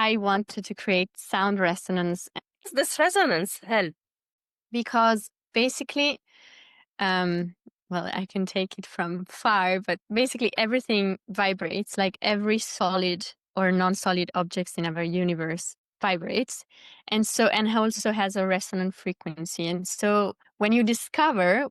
I wanted to create sound resonance. Does this resonance help? Because basically, well, I can take it from far, but basically everything vibrates, like every solid or non-solid objects in our universe vibrates. And also has a resonant frequency. And so when you discover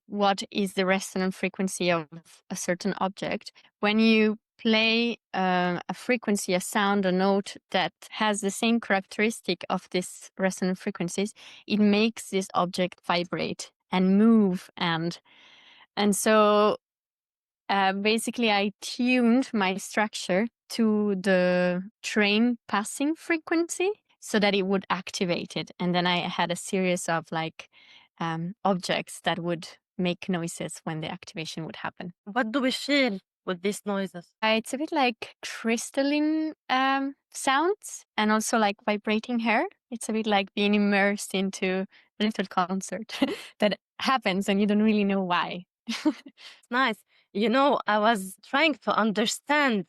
what is the resonant frequency of a certain object, when you play a frequency, a sound, a note that has the same characteristic of this resonant frequencies, it makes this object vibrate and move. And so basically I tuned my structure to the train passing frequency so that it would activate it. And then I had a series of objects that would make noises when the activation would happen. What do we feel with these noises? It's a bit like crystalline sounds and also like vibrating hair. It's a bit like being immersed into a little concert that happens and you don't really know why. Nice. You know, I was trying to understand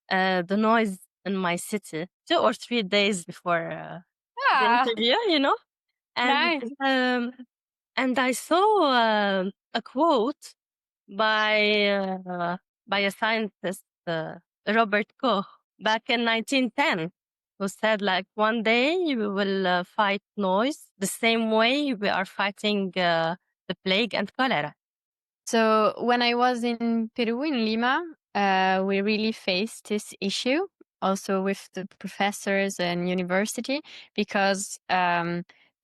the noise in my city 2 or 3 days before the interview, you know? And Nice. and I saw a quote by a scientist, Robert Koch, back in 1910, who said, like, one day we will fight noise the same way we are fighting the plague and cholera. So when I was in Peru, in Lima, we really faced this issue also with the professors and university, because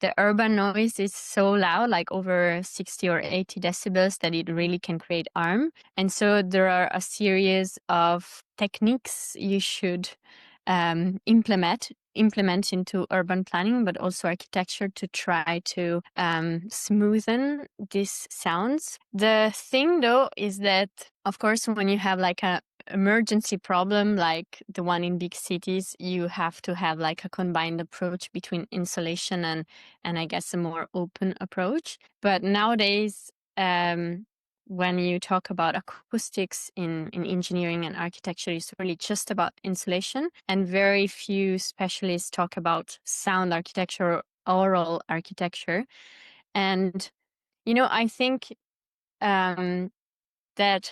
the urban noise is so loud, like over 60 or 80 decibels, that it really can create harm. And so there are a series of techniques you should implement into urban planning, but also architecture, to try to smoothen these sounds. The thing, though, is that, of course, when you have like a emergency problem like the one in big cities, you have to have like a combined approach between insulation and I guess a more open approach. But nowadays, when you talk about acoustics in engineering and architecture, it's really just about insulation, and very few specialists talk about sound architecture or aural architecture. And, you know, I think that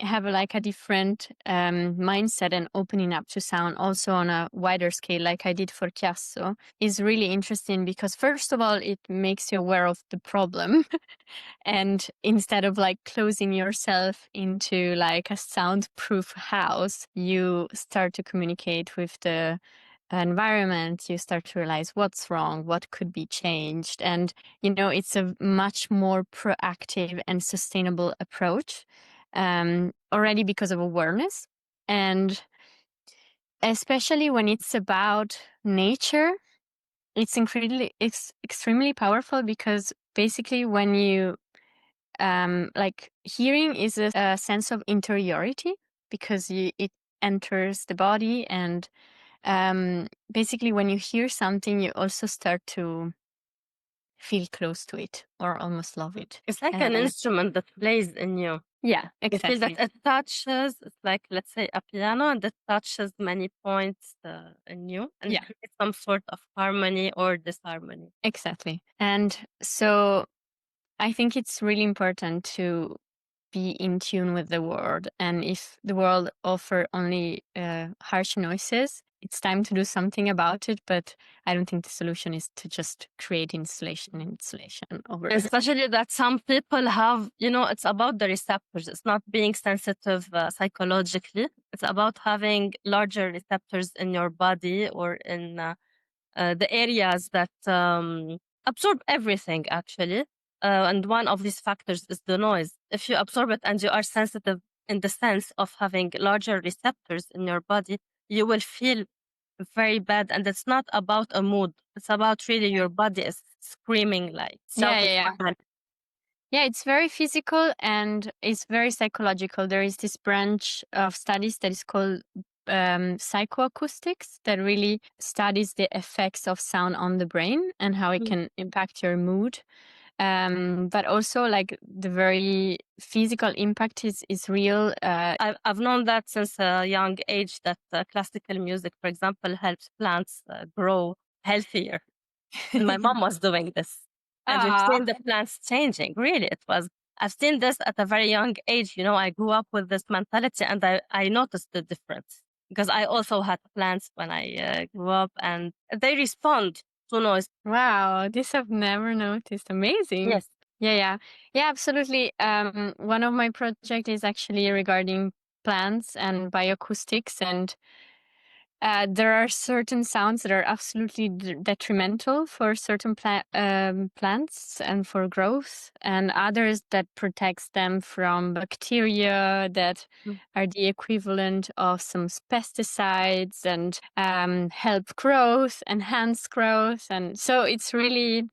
have like a different mindset and opening up to sound also on a wider scale, like I did for Chiasso, is really interesting, because first of all, it makes you aware of the problem. And instead of like closing yourself into like a soundproof house, you start to communicate with the environment. You start to realize what's wrong, what could be changed. And, you know, it's a much more proactive and sustainable approach, already because of awareness. And especially when it's about nature, it's extremely powerful, because basically when you like, hearing is a sense of interiority, because it enters the body, and basically when you hear something, you also start to feel close to it or almost love it. It's like an instrument that plays in you. Yeah, You feel exactly. that it touches, it's like, let's say, a piano, and it touches many points in you, and Yeah. creates some sort of harmony or disharmony. Exactly. And so I think it's really important to be in tune with the world. And if the world offer only harsh noises, it's time to do something about it. But I don't think the solution is to just create insulation over. Especially that some people have, you know, it's about the receptors. It's not being sensitive psychologically. It's about having larger receptors in your body, or in the areas that absorb everything, actually. And one of these factors is the noise. If you absorb it and you are sensitive in the sense of having larger receptors in your body, you will feel very bad. And it's not about a mood. It's about really your body is screaming, like shouting for help. Yeah, it's very physical and it's very psychological. There is this branch of studies that is called psychoacoustics, that really studies the effects of sound on the brain and how it can impact your mood. But also like the very physical impact is real. I've known that since a young age that classical music, for example, helps plants grow healthier. And my mom was doing this. And we've seen the plants changing. Really, I've seen this at a very young age. You know, I grew up with this mentality and I noticed the difference because I also had plants when I grew up and they respond to noise. Wow, this I've never noticed. Amazing. Yes. Yeah, absolutely. One of my project is actually regarding plants and bioacoustics, and there are certain sounds that are absolutely detrimental for certain plants and for growth, and others that protects them from bacteria that are the equivalent of some pesticides and help growth, enhance growth, and so it's really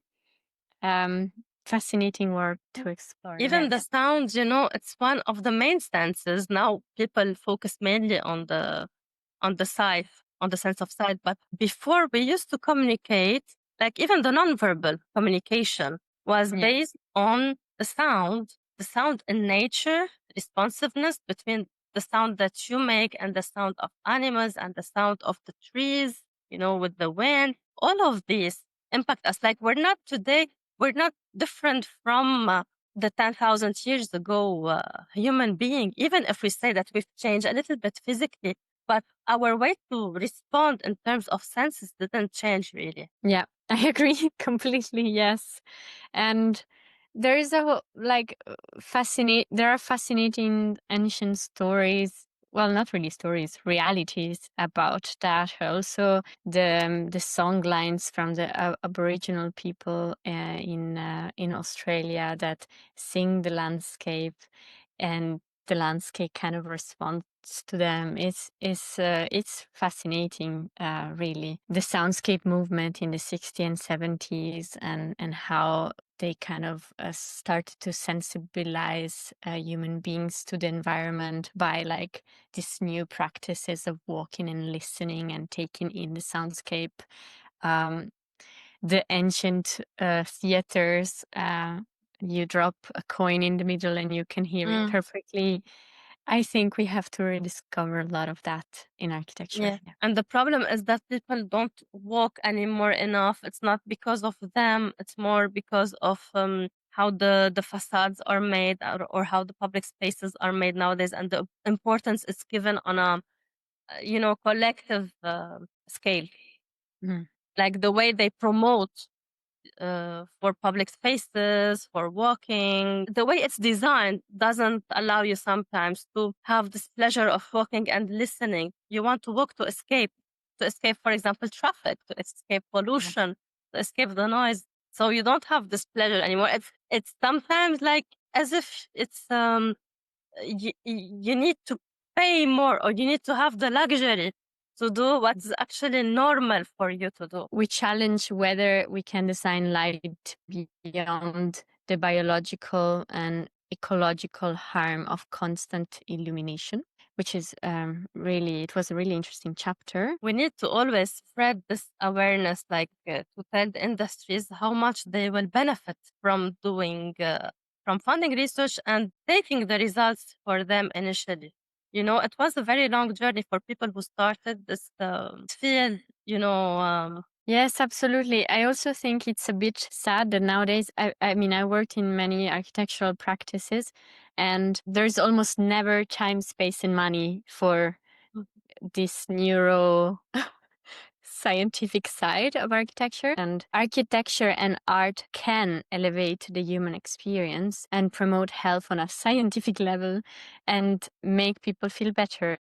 fascinating work to explore. Even the sounds, you know, it's one of the main stances. Now people focus mainly on the sight, on the sense of sight. But before we used to communicate, like even the nonverbal communication was based on the sound in nature, responsiveness between the sound that you make and the sound of animals and the sound of the trees, you know, with the wind. All of these impact us. Like we're not different from the 10,000 years ago human being, even if we say that we've changed a little bit physically, but our way to respond in terms of senses didn't change really. Yeah, I agree completely. Yes. And there is there are fascinating ancient stories. Well, not really stories, realities about that. Also, the song lines from the Aboriginal people in Australia that sing the landscape, and the landscape kind of responds to them. It's fascinating, really. The soundscape movement in the 60s and 70s, and how they kind of started to sensibilize human beings to the environment by like these new practices of walking and listening and taking in the soundscape. The ancient theaters, you drop a coin in the middle and you can hear it perfectly. I think we have to rediscover a lot of that in architecture. Yeah. And the problem is that people don't walk anymore enough. It's not because of them. It's more because of how the facades are made or how the public spaces are made nowadays. And the importance is given on a, collective scale. Like the way they promote for public spaces, for walking. The way it's designed doesn't allow you sometimes to have this pleasure of walking and listening. You want to walk to escape, for example, traffic, to escape pollution, to escape the noise. So you don't have this pleasure anymore. It's sometimes like as if it's you need to pay more, or you need to have the luxury to do what's actually normal for you to do. We challenge whether we can design light beyond the biological and ecological harm of constant illumination, which is it was a really interesting chapter. We need to always spread this awareness, like to tell the industries how much they will benefit from doing, from funding research and taking the results for them initially. You know, it was a very long journey for people who started this field, Yes, absolutely. I also think it's a bit sad that nowadays, I worked in many architectural practices, and there's almost never time, space, and money for this neuro scientific side of architecture. And architecture and art can elevate the human experience and promote health on a scientific level and make people feel better.